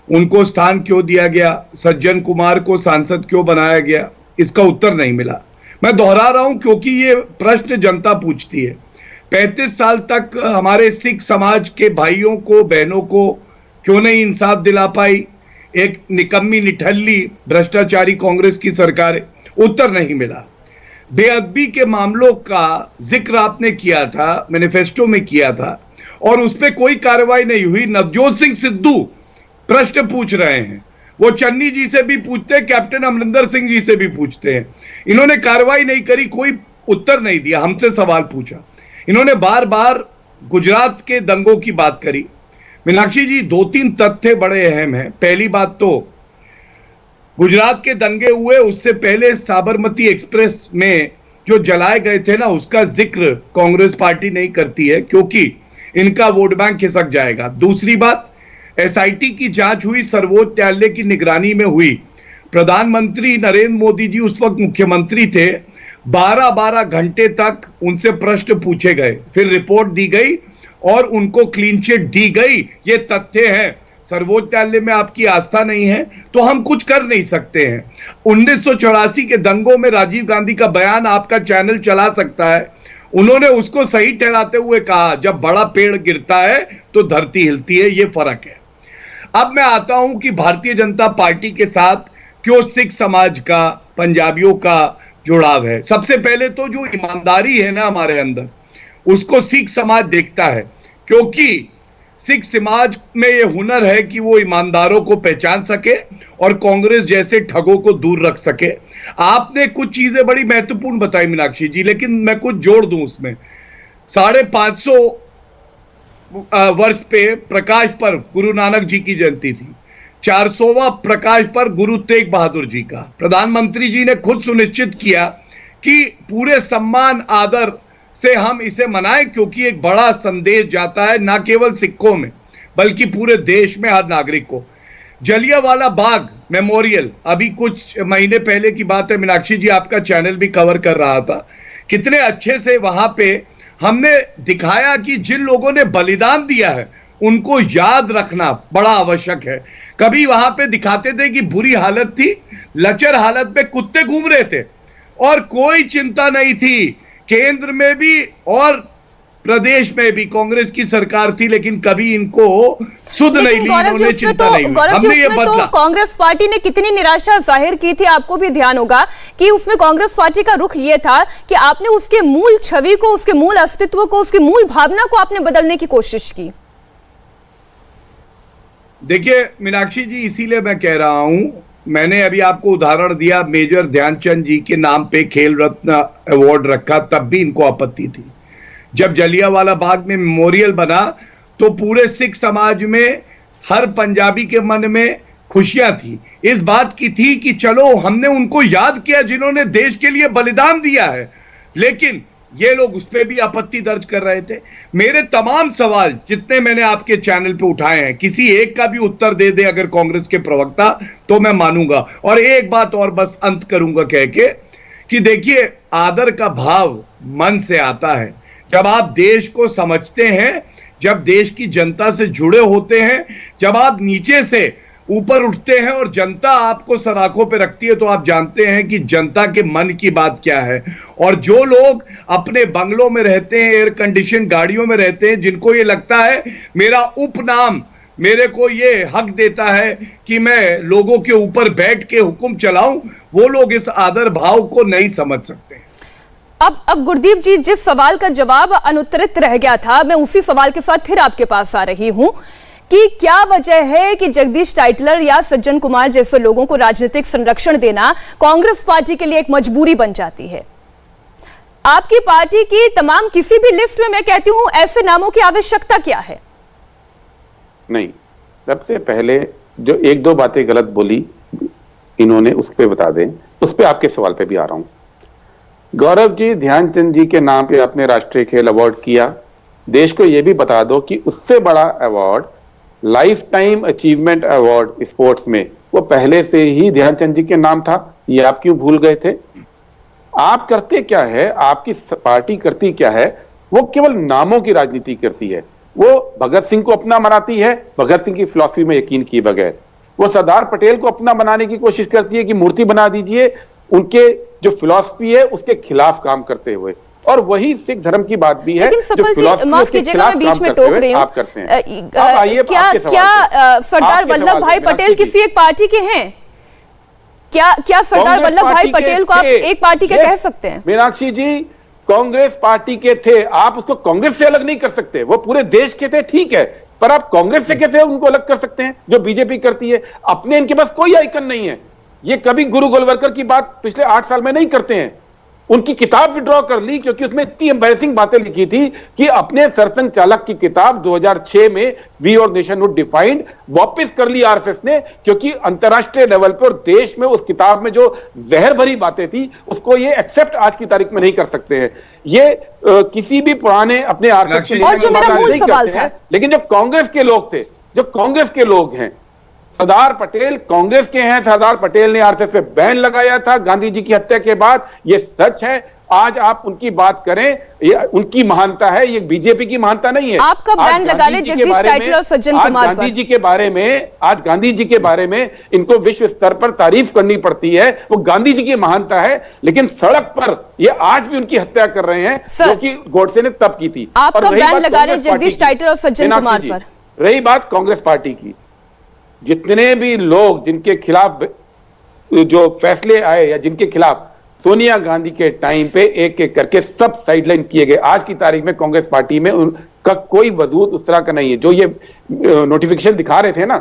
उनको स्थान क्यों दिया गया, सज्जन कुमार को सांसद क्यों बनाया गया, इसका उत्तर नहीं मिला। मैं दोहरा रहा हूं क्योंकि ये प्रश्न जनता पूछती है। 35 साल तक हमारे सिख समाज के भाइयों को, बहनों को क्यों नहीं इंसाफ दिला पाई एक निकम्मी निठल्ली भ्रष्टाचारी कांग्रेस की सरकार? उत्तर नहीं मिला। बेअदबी के मामलों का जिक्र आपने किया था, मैनिफेस्टो में किया था, और उस पर कोई कार्रवाई नहीं हुई। नवजोत सिंह सिद्धू प्रश्न पूछ रहे हैं, वो चन्नी जी से भी पूछते हैं, कैप्टन अमरिंदर सिंह जी से भी पूछते हैं। इन्होंने कार्रवाई नहीं करी, कोई उत्तर नहीं दिया। हमसे सवाल पूछा, इन्होंने बार बार गुजरात के दंगों की बात करी। मीनाक्षी जी, 2-3 तथ्य बड़े अहम हैं। पहली बात तो गुजरात के दंगे हुए उससे पहले साबरमती एक्सप्रेस में जो जलाए गए थे ना, उसका जिक्र कांग्रेस पार्टी नहीं करती है क्योंकि इनका वोट बैंक खिसक जाएगा। दूसरी बात, एसआईटी की जांच हुई, सर्वोच्च न्यायालय की निगरानी में हुई। प्रधानमंत्री नरेंद्र मोदी जी उस वक्त मुख्यमंत्री थे, 12-12 घंटे तक उनसे प्रश्न पूछे गए, फिर रिपोर्ट दी गई और उनको क्लीन चिट दी गई। ये तथ्य है। सर्वोच्च न्यायालय में आपकी आस्था नहीं है तो हम कुछ कर नहीं सकते हैं। 1984 के दंगों में राजीव गांधी का बयान आपका चैनल चला सकता है। उन्होंने उसको सही ठहराते हुए कहा, जब बड़ा पेड़ गिरता है तो धरती हिलती है, ये फर्क है। अब मैं आता हूं कि भारतीय जनता पार्टी के साथ क्यों सिख समाज का, पंजाबियों का जुड़ाव है। सबसे पहले तो जो ईमानदारी है ना हमारे अंदर, उसको सिख समाज देखता है, क्योंकि सिख समाज में यह हुनर है कि वो ईमानदारों को पहचान सके और कांग्रेस जैसे ठगों को दूर रख सके। आपने कुछ चीजें बड़ी महत्वपूर्ण बताई मीनाक्षी जी, लेकिन मैं कुछ जोड़ दूं उसमें। 550 वर्ष पे प्रकाश पर्व गुरु नानक जी की जयंती थी, 400वां प्रकाश पर्व गुरु तेग बहादुर जी का। प्रधानमंत्री जी ने खुद सुनिश्चित किया कि पूरे सम्मान आदर से हम इसे मनाएं, क्योंकि एक बड़ा संदेश जाता है न केवल सिखों में बल्कि पूरे देश में हर नागरिक को। जलियांवाला बाग मेमोरियल अभी कुछ महीने पहले की बात है, मीनाक्षी जी आपका चैनल भी कवर कर रहा था। कितने अच्छे से वहां पे हमने दिखाया कि जिन लोगों ने बलिदान दिया है उनको याद रखना बड़ा आवश्यक है। कभी वहां पे दिखाते थे कि बुरी हालत थी, लचर हालत में कुत्ते घूम रहे थे और कोई चिंता नहीं थी। केंद्र में भी और प्रदेश में भी कांग्रेस की सरकार थी, लेकिन कभी इनको सुध नहीं ली, इन्होंने चिंता नहीं ली। हमने ये बदला। तो कांग्रेस पार्टी ने कितनी निराशा जाहिर की थी, आपको भी ध्यान होगा कि उसमें कांग्रेस पार्टी का रुख ये था कि आपने उसके मूल छवि को, उसके मूल अस्तित्व को, उसकी मूल भावना को आपने बदलने की कोशिश की। देखिए मीनाक्षी जी, इसीलिए मैं कह रहा हूं, मैंने अभी आपको उदाहरण दिया, मेजर ध्यानचंद जी के नाम पे खेल रत्न अवार्ड रखा, तब भी इनको आपत्ति थी। जब जलियांवाला बाग में मेमोरियल बना तो पूरे सिख समाज में, हर पंजाबी के मन में खुशियां थी, इस बात की थी कि चलो हमने उनको याद किया जिन्होंने देश के लिए बलिदान दिया है। लेकिन ये लोग उस पर भी आपत्ति दर्ज कर रहे थे। मेरे तमाम सवाल जितने मैंने आपके चैनल पे उठाए हैं, किसी एक का भी उत्तर दे दे अगर कांग्रेस के प्रवक्ता, तो मैं मानूंगा। और एक बात और बस अंत करूंगा कह के कि देखिए, आदर का भाव मन से आता है। जब आप देश को समझते हैं, जब देश की जनता से जुड़े होते हैं, जब आप नीचे से ऊपर उठते हैं और जनता आपको सराखों पे रखती है, तो आप जानते हैं कि जनता के मन की बात क्या है। और जो लोग अपने बंगलों में रहते हैं, एयर कंडीशन गाड़ियों में रहते हैं, जिनको ये लगता है मेरा उपनाम मेरे को ये हक देता है कि मैं लोगों के ऊपर बैठ के हुक्म चलाऊं, वो लोग इस आदर भाव को नहीं समझ सकते। अब गुरदीप जी, जिस सवाल का जवाब अनुत्तरित रह गया था, मैं उसी सवाल के साथ फिर आपके पास आ रही हूं कि क्या वजह है कि जगदीश टाइटलर या सज्जन कुमार जैसे लोगों को राजनीतिक संरक्षण देना कांग्रेस पार्टी के लिए एक मजबूरी बन जाती है। आपकी पार्टी की तमाम किसी भी लिस्ट में मैं कहती हूं ऐसे नामों की आवश्यकता क्या है? नहीं, सबसे पहले जो एक दो बातें गलत बोली इन्होंने, उस पर बता दें, उस पर आपके सवाल पे भी आ रहा हूं। गौरव जी, ध्यानचंद जी के नाम पे आपने राष्ट्रीय खेल अवार्ड किया। देश को यह भी बता दो कि उससे बड़ा award, life time achievement award sports में, वो पहले से ही ध्यानचंद जी के नाम था। ये आप क्यों भूल गए थे? आप करते क्या है, आपकी पार्टी करती क्या है? वो केवल नामों की राजनीति करती है। वो भगत सिंह को अपना बनाती है, भगत सिंह की फिलॉसफी में यकीन किए बगैर। वो सरदार पटेल को अपना बनाने की कोशिश करती है कि मूर्ति बना दीजिए, उनके जो फिलॉसफी है उसके खिलाफ काम करते हुए। और वही सिख धर्म की बात भी है। लेकिन सफल जी, माफ कीजिएगा, मैं बीच में टोक रही हूं। आप करते हैं। क्या सरदार वल्लभ भाई पटेल किसी एक पार्टी के हैं? क्या सरदार वल्लभ भाई पटेल को आप एक पार्टी के कह सकते हैं? मीनाक्षी जी, कांग्रेस पार्टी के थे, आप उसको कांग्रेस से अलग नहीं कर सकते। वो पूरे देश के थे, ठीक है, पर आप कांग्रेस से कैसे उनको अलग कर सकते हैं जो बीजेपी करती है? अपने इनके पास कोई आइकन नहीं है। ये कभी गुरु गोलवलकर की बात पिछले 8 साल में नहीं करते हैं। उनकी किताब विड्रॉ कर ली क्योंकि उसमें इतनी एम्बैरेसिंग बातें लिखी थी कि अपने सरसंघ चालक की किताब 2006 में वी और नेशनहुड डिफाइंड वापस कर ली आरएसएस ने, क्योंकि अंतरराष्ट्रीय लेवल पर और देश में उस किताब में जो जहर भरी बातें थी उसको ये एक्सेप्ट आज की तारीख में नहीं कर सकते हैं। ये किसी भी पुराने अपने आरएसएस के, लेकिन जो कांग्रेस के लोग थे, जो कांग्रेस के लोग हैं, सरदार पटेल कांग्रेस के हैं। सरदार पटेल ने आरएसएस पे बैन लगाया था गांधी जी की हत्या के बाद, ये सच है। आज आप उनकी बात करें, ये उनकी महानता है, ये बीजेपी की महानता नहीं है। आपका बैन लगा ले जगदीश टाइटलर और सज्जन कुमार पर। गांधी जी के बारे में, आज गांधी जी के बारे में इनको विश्व स्तर पर तारीफ करनी पड़ती है, वो गांधी जी की महानता है, लेकिन सड़क पर ये आज भी उनकी हत्या कर रहे हैं जो कि गोडसे ने तब की थी। आपका बैन लगा ले जगदीश टाइटलर और सज्जन कुमार पर। रही बात कांग्रेस पार्टी की, जितने भी लोग जिनके खिलाफ जो फैसले आए या जिनके खिलाफ सोनिया गांधी के टाइम पे एक एक करके सब साइडलाइन किए गए, आज की तारीख में कांग्रेस पार्टी में उनका कोई वजूद उस तरह का नहीं है। जो ये नोटिफिकेशन दिखा रहे थे ना,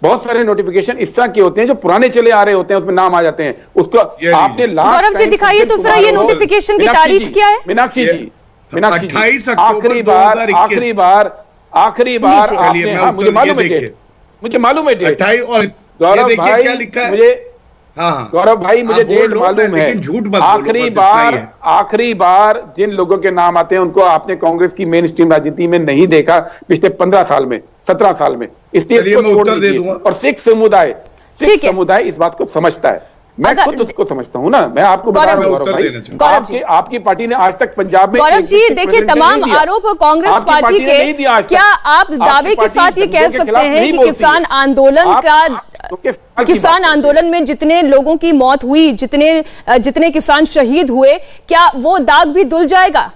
बहुत सारे नोटिफिकेशन इस तरह के होते हैं जो पुराने चले आ रहे होते हैं, उसमें नाम आ जाते हैं। उसको आपने गौरव जी दिखाइए तो जरा ये नोटिफिकेशन की तारीफ क्या है। मीनाक्षी जी, मीनाक्षी जी, 28 आखिरी बार आपने, मुझे मालूम है डेट, मुझे मालूम है डेट। और गौरव भाई क्या लिखा है? मुझे, गौरव भाई मुझे डेट मालूम है। आखिरी बार जिन लोगों के नाम आते हैं उनको आपने कांग्रेस की मेन स्ट्रीम राजनीति में नहीं देखा पिछले 15 साल में, 17 साल में, इसलिए इसको छोड़ दीजिए। और सिख समुदाय इस बात को समझता है, मैं खुद उसको समझता हूं ना। मैं आपको बता रहा हूं गौरव भाई, आपकी पार्टी ने आज तक पंजाब में, गौरव जी देखिए तमाम आरोप कांग्रेस पार्टी के, क्या आप दावे के साथ ये कह सकते हैं कि किसान आंदोलन में जितने लोगों की मौत हुई, जितने किसान शहीद हुए, क्या वो दाग भी धुल जाएगा?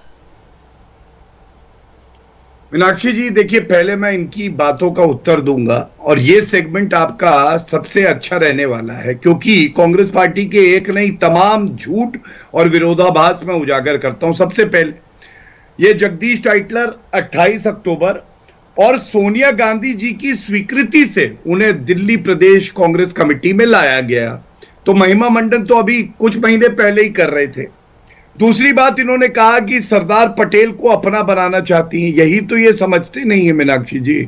मीनाक्षी जी देखिए, पहले मैं इनकी बातों का उत्तर दूंगा और ये सेगमेंट आपका सबसे अच्छा रहने वाला है, क्योंकि कांग्रेस पार्टी के एक नहीं तमाम झूठ और विरोधाभास में उजागर करता हूं। सबसे पहले ये जगदीश टाइटलर 28 अक्टूबर और सोनिया गांधी जी की स्वीकृति से उन्हें दिल्ली प्रदेश कांग्रेस कमेटी में लाया गया, तो महिमा मंडन तो अभी कुछ महीने पहले ही कर रहे थे। दूसरी बात, इन्होंने कहा कि सरदार पटेल को अपना बनाना चाहती हैं, यही तो ये समझते नहीं है मीनाक्षी जी।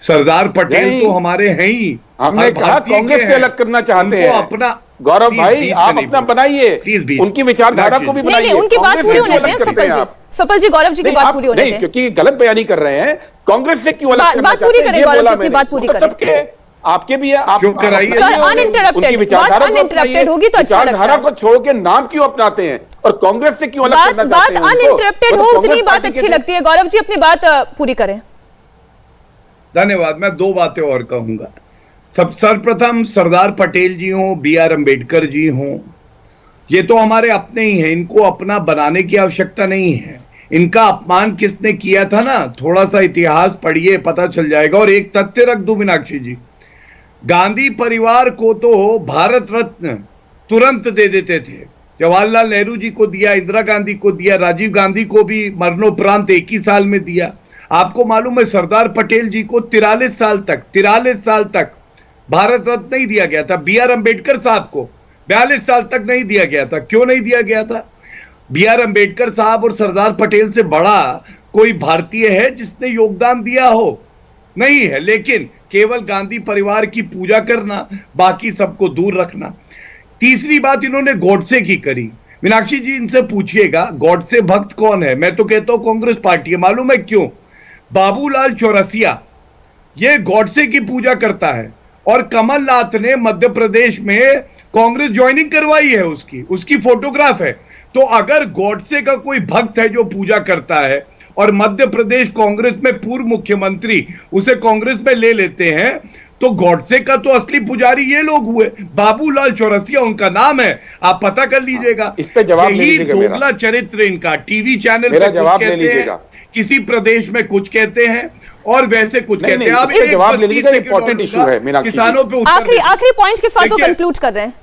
सरदार पटेल तो हमारे हैं ही, हमने कहा कांग्रेस से अलग करना चाहते हैं अपना। गौरव भाई आप अपना बनाइए, उनकी विचारधारा को भी बनाइए। उनकी बात पूरी होने दें सफल जी, गौरव जी की बात पूरी होने दें, क्योंकि गलत बयानी कर रहे हैं। कांग्रेस से क्यों अलग करना चाहते हैं? बात पूरी करें गौरव जी, बात पूरी करें। सबके आपके भी है, आप अनइंटरप्टेड होगी तो अच्छा लगता है। विचारधारा को छोड़ के नाम क्यों अपनाते हैं और कांग्रेस से क्यों अलग करना चाहते हैं? बात अनइंटरप्टेड हो उतनी बात अच्छी लगती है। गौरव जी अपनी बात पूरी करें। धन्यवाद। मैं दो बातें और कहूंगा। सर्वप्रथम सरदार पटेल जी हों, BR अम्बेडकर जी हों, ये तो हमारे अपने ही हैं, इनको अपना बनाने की आवश्यकता नहीं है। इनका अपमान किसने किया था ना, थोड़ा सा इतिहास पढ़िए, पता चल जाएगा। और एक तथ्य रख दूं मीनाक्षी जी, गांधी परिवार को तो भारत रत्न तुरंत दे देते थे। जवाहरलाल नेहरू जी को दिया, इंदिरा गांधी को दिया, राजीव गांधी को भी मरणोपरांत एक ही साल में दिया। आपको मालूम है सरदार पटेल जी को 43 साल तक भारत रत्न नहीं दिया गया था। BR अम्बेडकर साहब को 42 साल तक नहीं दिया गया था। क्यों नहीं दिया गया था? BR अम्बेडकर साहब और सरदार पटेल से बड़ा कोई भारतीय है जिसने योगदान दिया हो? नहीं है। लेकिन केवल गांधी परिवार की पूजा करना, बाकी सबको दूर रखना। तीसरी बात इन्होंने गॉडसे की करी। मीनाक्षी जी इनसे पूछिएगा गॉडसे भक्त कौन है? मैं तो कहता हूं कांग्रेस पार्टी है। मालूम है क्यों? बाबूलाल चौरसिया ये गॉडसे की पूजा करता है और कमलनाथ ने मध्य प्रदेश में कांग्रेस ज्वाइनिंग करवाई है, उसकी फोटोग्राफ है। तो अगर गॉडसे का कोई भक्त है जो पूजा करता है और मध्य प्रदेश कांग्रेस में पूर्व मुख्यमंत्री उसे कांग्रेस में ले लेते हैं, तो गॉडसे का तो असली पुजारी ये लोग हुए। बाबूलाल चौरसिया उनका नाम है, आप पता कर लीजिएगा। इस पे जवाब ले यही दोगला चरित्र इनका। टीवी चैनल पे कुछ कहते हैं, किसी प्रदेश में कुछ कहते हैं और वैसे कुछ कहते हैं। आप जवाब ले लीजिएगा, इंपॉर्टेंट इशू है किसानों पे। आखिरी पॉइंट के साथ कंक्लूड कर रहे हैं।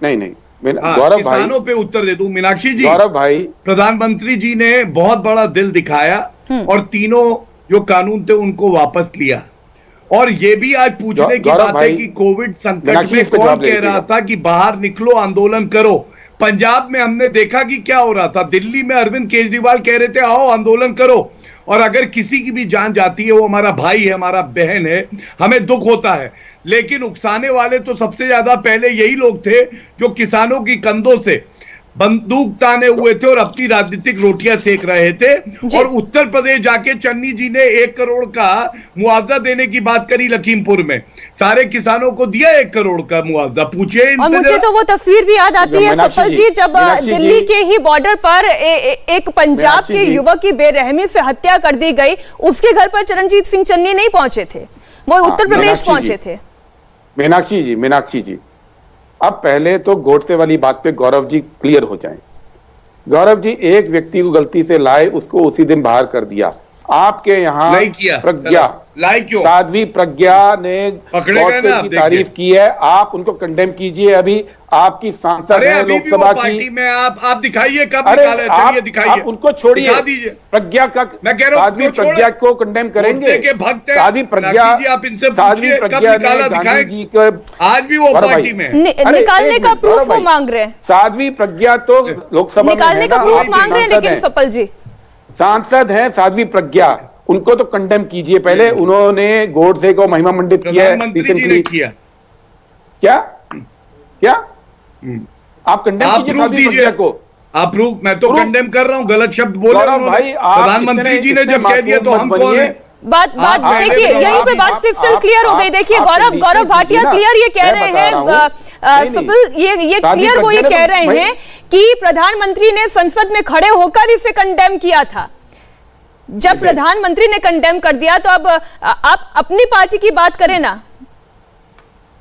नहीं गौरव भाई, किसानों पे उत्तर दे दूं मीनाक्षी जी। गौरव भाई, प्रधानमंत्री जी ने बहुत बड़ा दिल दिखाया और तीनों जो कानून थे उनको वापस लिया। और ये भी आज पूछने की बात है कि कोविड संकट में कौन कह रहा था कि बाहर निकलो, आंदोलन करो। पंजाब में हमने देखा कि क्या हो रहा था। दिल्ली में अरविंद केजरीवाल कह रहे थे आओ आंदोलन करो, और अगर किसी की भी जान जाती है वो हमारा भाई है, हमारा बहन है, हमें दुख होता है। लेकिन उकसाने वाले तो सबसे ज्यादा पहले यही लोग थे जो किसानों की कंधों से बंदूक ताने हुए थे और अपनी राजनीतिक रोटियां सेक रहे थे। और उत्तर प्रदेश जाके चन्नी जी ने 1 करोड़ का मुआवजा देने की बात करी लखीमपुर में, सारे किसानों को दिया 1 करोड़ का मुआवजा। पूछिए और मुझे तो वो तस्वीर भी याद आती है सफल जी, जब दिल्ली के ही बॉर्डर पर एक पंजाब के युवक की बेरहमी से हत्या कर दी गई, उसके घर पर चरणजीत सिंह चन्नी नहीं पहुंचे थे, वो उत्तर प्रदेश पहुंचे थे। मीनाक्षी जी, अब पहले तो गोडसे वाली बात पे गौरव जी क्लियर हो जाएं। गौरव जी, एक व्यक्ति को गलती से लाए, उसको उसी दिन बाहर कर दिया। आपके यहाँ नहीं किया प्रज्ञा, क्यों? साध्वी प्रज्ञा ने गोडसे की तारीफ की है, आप उनको कंडेम कीजिए। अभी आपकी सांसद है लोकसभा की, में आप दिखाइए कब निकाले, चलिए दिखाइए, उनको छोड़िए, दीजिए प्रज्ञा का। मैं कह रहा हूं साध्वी प्रज्ञा को कंडेम करेंगे के भक्त हैं साध्वी प्रज्ञा, आप इनसे पूछिए कब निकाला, दिखाएं जी को। आज भी वो पार्टी में निकालने का प्रूफ वो मांग रहे हैं। साध्वी प्रज्ञा तो लोकसभा में निकालने का प्रूफ मांग रहे हैं, लेकिन सफल जी सांसद हैं साध्वी प्रज्ञा, उनको तो कंडेम कीजिए। पहले उन्होंने गोडसे को महिमा मंडित किया है, प्रधानमंत्री जी ने किया क्या आप कंडेम कीजिए साध्वी प्रज्ञा को। अप्रूव, मैं तो कंडेम कर रहा हूं, गलत शब्द बोले भाई। प्रधानमंत्री जी ने जब कह दिया तो हम कौन है? बात देखिए, यहीं पे बात क्रिस्टल क्लियर हो गई। देखिए गौरव भाटिया क्लियर ये कह रहे हैं, सफल ये क्लियर वो ये कह रहे हैं कि प्रधानमंत्री ने संसद में खड़े होकर इसे कंडेम किया था। जब प्रधानमंत्री ने कंडेम कर दिया तो अब आप अपनी पार्टी की बात करें ना।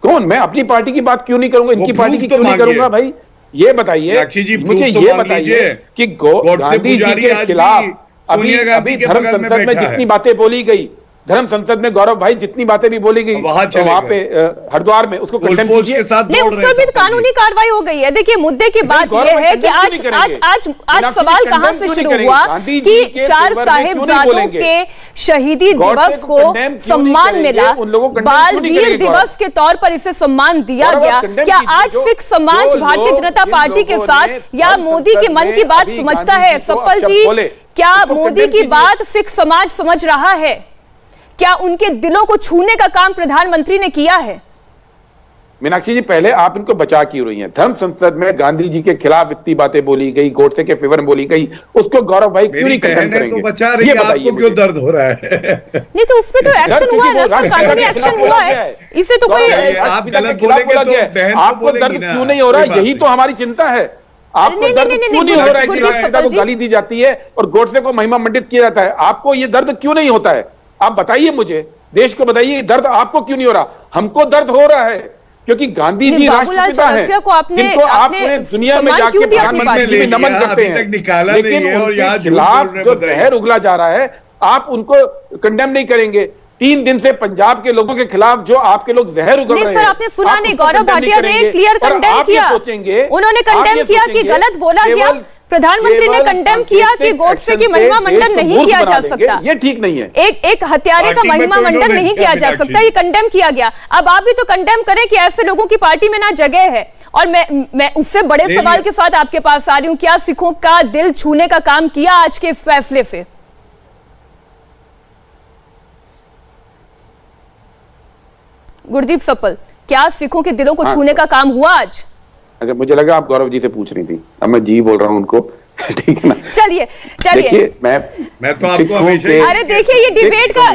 कौन? मैं अपनी पार्टी की बात क्यों नहीं करूंगा, इनकी पार्टी की क्यों नहीं करूंगा? भाई ये बताइए मुझे, ये बताइए कि गांधी जी के खिलाफ अभी धर्म संसद में जितनी बातें बोली गई, धर्म संसद में गौरव भाई जितनी बातें भी बोली गई वहां पे हरिद्वार में, उसको कंडेम कीजिए। नहीं, उस पर भी कानूनी कार्रवाई हो गई है। देखिए मुद्दे की बात यह है कि आज सवाल कहां से शुरू हुआ कि 4 साहिबजादों के शहीदी दिवस को सम्मान मिला, बाल वीर दिवस के तौर पर इसे सम्मान दिया गया। क्या आज सिख समाज भारतीय जनता पार्टी के साथ या मोदी के मन की बात समझता है? सप्पल जी, क्या मोदी की बात सिख समाज समझ रहा है? क्या उनके दिलों को छूने का काम प्रधानमंत्री ने किया है? मीनाक्षी जी, पहले आप इनको बचा क्यों रही हैं? धर्म संसद में गांधी जी के खिलाफ इतनी बातें बोली गई, गोडसे के फेवर में बोली गई, उसको गौरव भाई क्यों नहीं कंडेम करेंगे? तो बचा रही है, आपको क्यों दर्द हो रहा है? नहीं तो उसपे तो एक्शन हुआ है ना सर, कानूनी एक्शन हुआ है, इसे तो कोई आप गलत बोलेंगे तो आपको दर्द क्यों नहीं हो रहा है? यही तो हमारी चिंता है। आपको दर्द क्यों नहीं हो रहा है कि राष्ट्रपिता को गाली दी जाती है और गोडसे को महिमा मंडित किया जाता है? आपको ये दर्द क्यों नहीं होता है? आप बताइए मुझे, देश को बताइए, दर्द आपको क्यों नहीं हो रहा? हमको दर्द हो रहा है क्योंकि गांधी जी राष्ट्रपिता हैं, जिनको आप दुनिया में जाके प्रधानमंत्री में नमन करते हैं, लेकिन उनके खिलाफ जो जहर उगला जा रहा है आप उनको कंडेम नहीं करेंगे। 3 दिन से पंजाब के लोगों के खिलाफ जो आपके लोग जहर उगल रहे हैं, सर आपने सुना नहीं, गौरव भाटिया ने क्लियर कंडेम किया, उन्होंने कंडेम किया कि गलत बोला गया। प्रधानमंत्री ने कंडेम किया कि गोडसे की महिमा मंडन नहीं किया जा सकता, ये ठीक नहीं है। एक हत्यारे का महिमा मंडन नहीं किया जा सकता, ये कंडेम किया गया। अब आप भी तो कंडेम करें कि ऐसे लोगों की पार्टी में ना जगह है। और मैं उससे बड़े सवाल के साथ आपके पास आ रही हूं, क्या सिखों का दिल छूने का काम किया आज के इस फैसले से? गुरदीप सप्पल, क्या सिखों के दिलों को छूने का काम हुआ आज? अच्छा, मुझे लगा आप गौरव जी से पूछ रही थी, अब मैं जी बोल रहा हूं उनको। ठीक है ना? चलिए मैं तो आपको हमेशा, अरे देखिए ये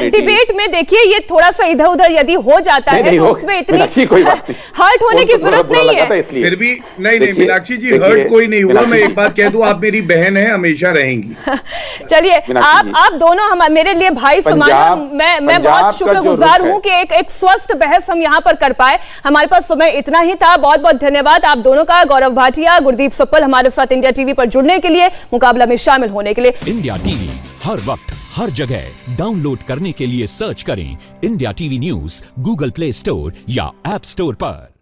डिबेट में देखिए ये थोड़ा सा इधर उधर यदि हो जाता है तो उसमें इतनी हर्ट होने की जरूरत नहीं है। फिर भी नहीं मीनाक्षी जी, हर्ट कोई नहीं हुआ। मैं एक बात कह दूं, आप मेरी बहन है, हमेशा रहेंगी। चलिए, आप दोनों मेरे लिए भाई समान, मैं बहुत शुक्रगुजार हूं कि एक स्वस्थ बहस हम यहाँ पर कर पाए। हमारे पास समय इतना ही था। बहुत बहुत धन्यवाद आप दोनों का, गौरव भाटिया, गुरदीप सप्पल, हमारे साथ इंडिया टीवी पर जुड़ने के लिए, मुकाबला में शामिल होने के लिए। इंडिया टीवी हर वक्त हर जगह डाउनलोड करने के लिए सर्च करें India TV news Google play store या ऐप स्टोर पर।